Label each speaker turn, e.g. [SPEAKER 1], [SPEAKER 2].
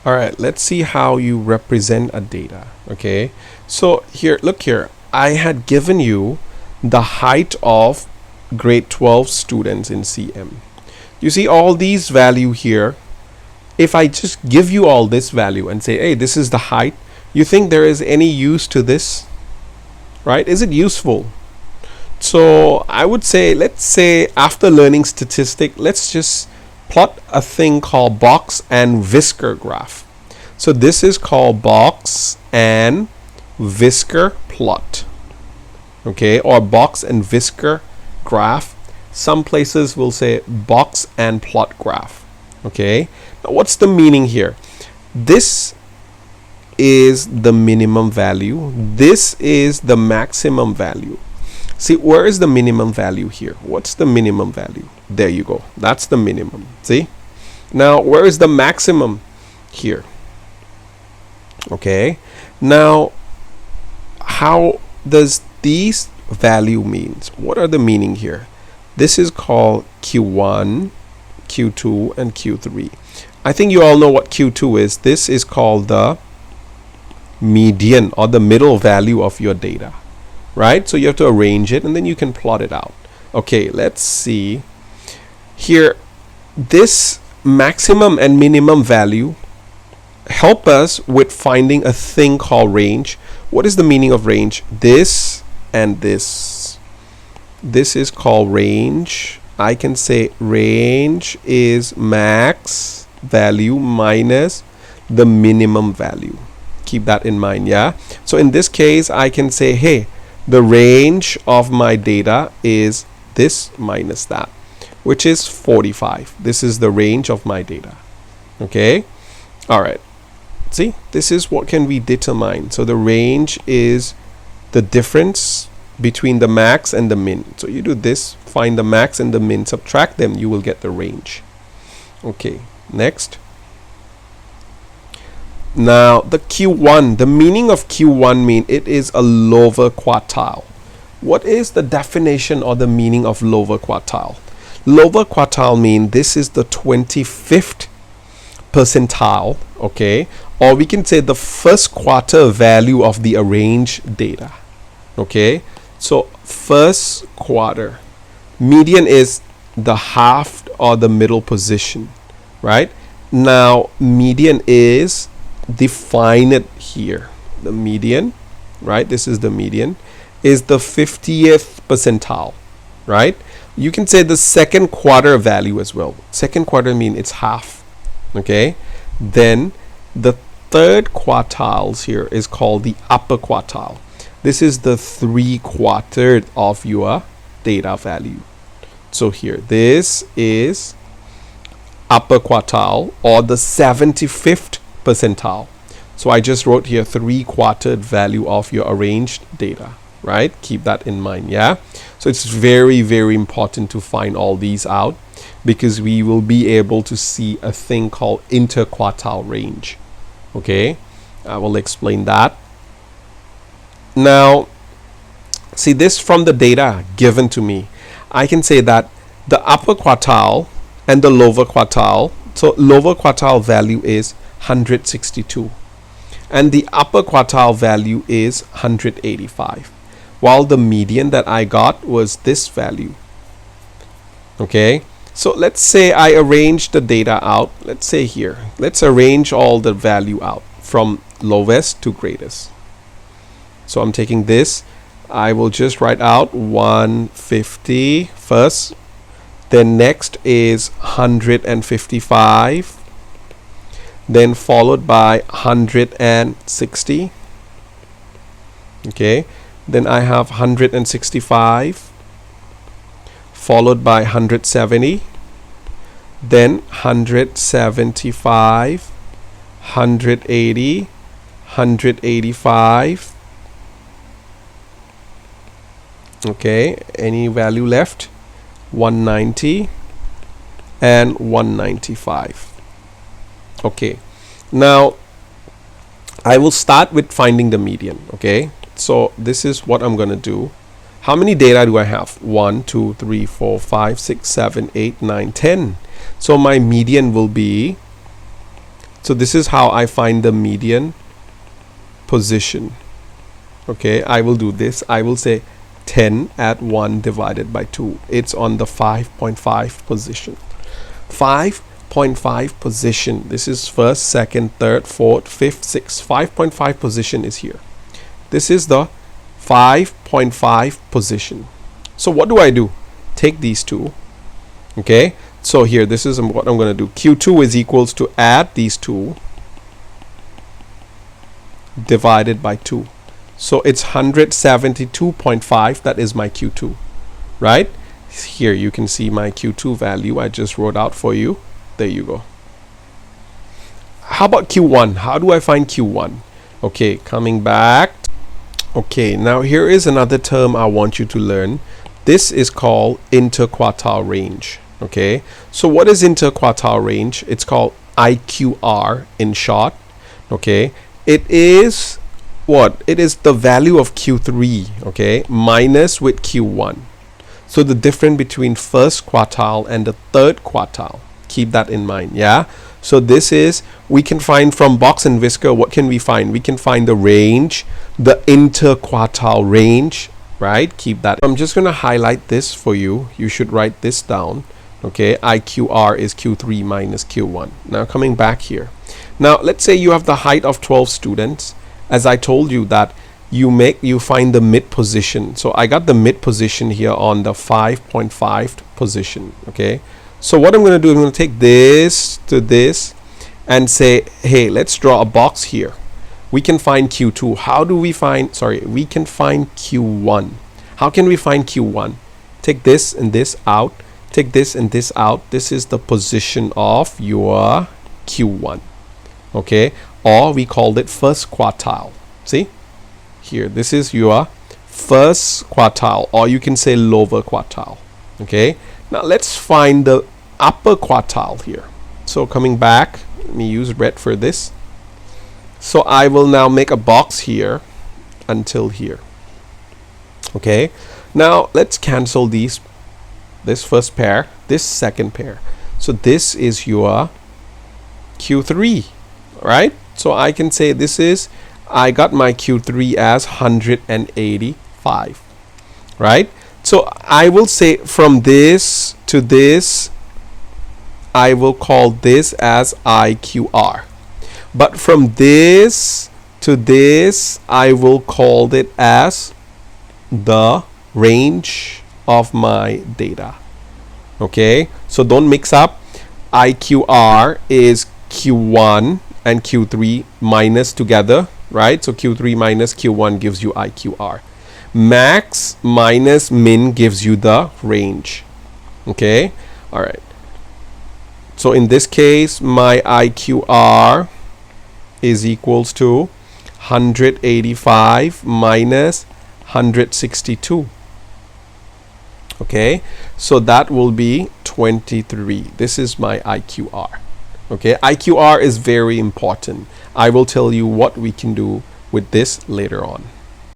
[SPEAKER 1] All right, let's see how you represent a data. Okay, so here, look here. I had given you the height of grade 12 students in CM. You see all these value here. If I just give you all this value and say, hey, this is the height, you think there is any use to this, right? Is it useful? So I would say, let's say after learning statistic, let's just plot a thing called box and whisker graph. So this is called box and whisker plot, okay, or box and whisker graph. Some places will say box and plot graph. Okay, now what's the meaning here? This is the minimum value, this is the maximum value. See, where is the minimum value here? What's the minimum value? There you go, that's the minimum. See, now where is the maximum here? Okay, now how does these value means? What are the meaning here? This is called Q1, Q2, and Q3. I think you all know what Q2 is. This is called the median or the middle value of your data, right? So you have to arrange it and then you can plot it out. Okay, let's see here. This maximum and minimum value help us with finding a thing called range. What is the meaning of range? This and this is called range. I can say range is max value minus the minimum value. Keep that in mind. Yeah, so in this case I can say, hey, the range of my data is this minus that, which is 45. This is the range of my data. Okay, all right, see, this is what can we determine. So the range is the difference between the max and the min. So you do this, find the max and the min, subtract them, you will get the range. Okay, next. Now the Q1, the meaning of Q1 mean it is a lower quartile. What is the definition or the meaning of lower quartile? Lower quartile mean this is the 25th percentile, okay, or we can say the first quarter value of the arranged data. Okay, so first quarter, median is the half or the middle position, right? Now median is defined here. The median, right, this is the median, is the 50th percentile, right? You can say the second quarter value as well. Second quarter mean it's half. Okay, then the third quartiles here is called the upper quartile. This is the 3/4 of your data value. So here, this is upper quartile or the 75th percentile. So I just wrote here 3/4 value of your arranged data, right? Keep that in mind. Yeah, so it's very, very important to find all these out, because we will be able to see a thing called interquartile range. Okay, I will explain that. Now see this from the data given to me. I can say that the upper quartile and the lower quartile, so lower quartile value is 162 and the upper quartile value is 185, while the median that I got was this value. Okay, so let's say I arrange the data out. Let's say here, let's arrange all the value out from lowest to greatest. So I'm taking this, I will just write out 150 first, then next is 155, then followed by 160. Okay, then I have 165, followed by 170, then 175, 180, 185. Okay, any value left? 190 and 195. Okay, now I will start with finding the median. Okay, so this is what I'm gonna do. How many data do I have? 1, 2, 3, 4, 5, 6, 7, 8, 9, 10. So my median will be So this is how I find the median position. Okay, I will do this. I will say 10 at 1 divided by 2. It's on the 5.5 position. 5.5 position. This is first, second, third, fourth, fifth, sixth. 5.5 position is here. This is the 5.5 position. So what do I do? Take these two. Okay, so here, this is what I'm going to do. Q2 is equals to add these two divided by 2. So it's 172.5. That is my Q2, right? Here you can see my Q2 value. I just wrote out for you. There you go. How about Q1? How do I find Q1? Okay, coming back. Okay, now here is another term I want you to learn. This is called interquartile range. Okay, so what is interquartile range? It's called IQR in short. Okay, it is what? It is the value of Q3, okay, minus with Q1. So the difference between first quartile and the third quartile. Keep that in mind, yeah? So this is, we can find from Box and Whisker, what can we find? We can find the range, the interquartile range, right? Keep that. I'm just going to highlight this for you. You should write this down. Okay, IQR is Q3 minus Q1. Now coming back here. Now let's say you have the height of 12 students. As I told you that you find the mid position. So I got the mid position here on the 5.5 position. Okay, so what I'm going to do, I'm going to take this to this and say, hey, let's draw a box here. We can find Q2. How do we find, we can find Q1. How can we find Q1? Take this and this out. Take this and this out. This is the position of your Q1. Okay, or we called it first quartile. See here, this is your first quartile, or you can say lower quartile. Okay, now let's find the upper quartile here. So coming back, let me use red for this. So I will now make a box here until here. Okay, now let's cancel these, this first pair, this second pair. So this is your Q3, right? So I can say this is, I got my Q3 as 185, right? So I will say from this to this, I will call this as IQR. But from this to this, I will call it as the range of my data. Okay, so don't mix up. IQR is Q1 and Q3 minus together, right? So Q3 minus Q1 gives you IQR. Max minus min gives you the range. Okay, all right. So in this case, my IQR is equals to 185 minus 162. Okay, so that will be 23. This is my IQR. Okay, IQR is very important. I will tell you what we can do with this later on.